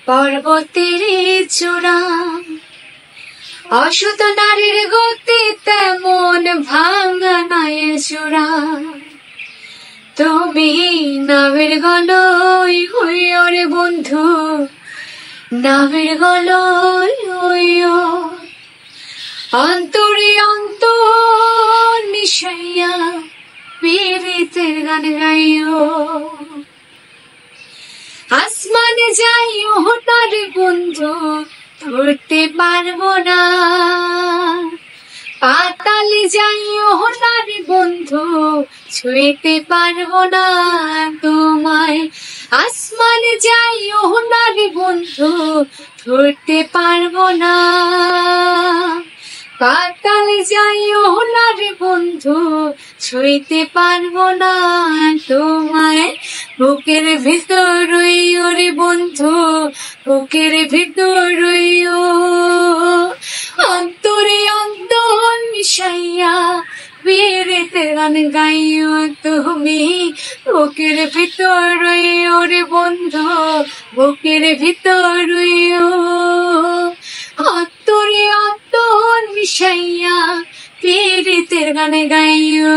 পর্বতের চূড়া অসুত নারীর গতি তেমন ভাঙা নয় চূড়া। তুমি নামের গলয় হইও রে বন্ধু, নামের গলয় হইও, অন্তরে অন্তর মিশাইয়া পীড়িতের গান গাইও। আসমানে যাইও তার বন্ধু, ধরতে পারবো না। পাতালে যাইও তার বন্ধু, ছুঁইতে পারবো না তোমায়। আসমানে যাইও তার বন্ধু, ধরতে পারবো না। পাতালে যাইও তার বন্ধু, ছুঁইতে পারবো না তোমায়। বুকের ভিতর রইও রে বন্ধু, বুকের ভিতর রইও, অন্তরে অন্তর মিশাইয়া পীড়িতের গান গাইও তুমি। বুকের ভিতর রইও রে বন্ধু, বুকের ভিতর রইও, অন্তরে অন্তর মিশাইয়া পীড়িতের গান গাইও।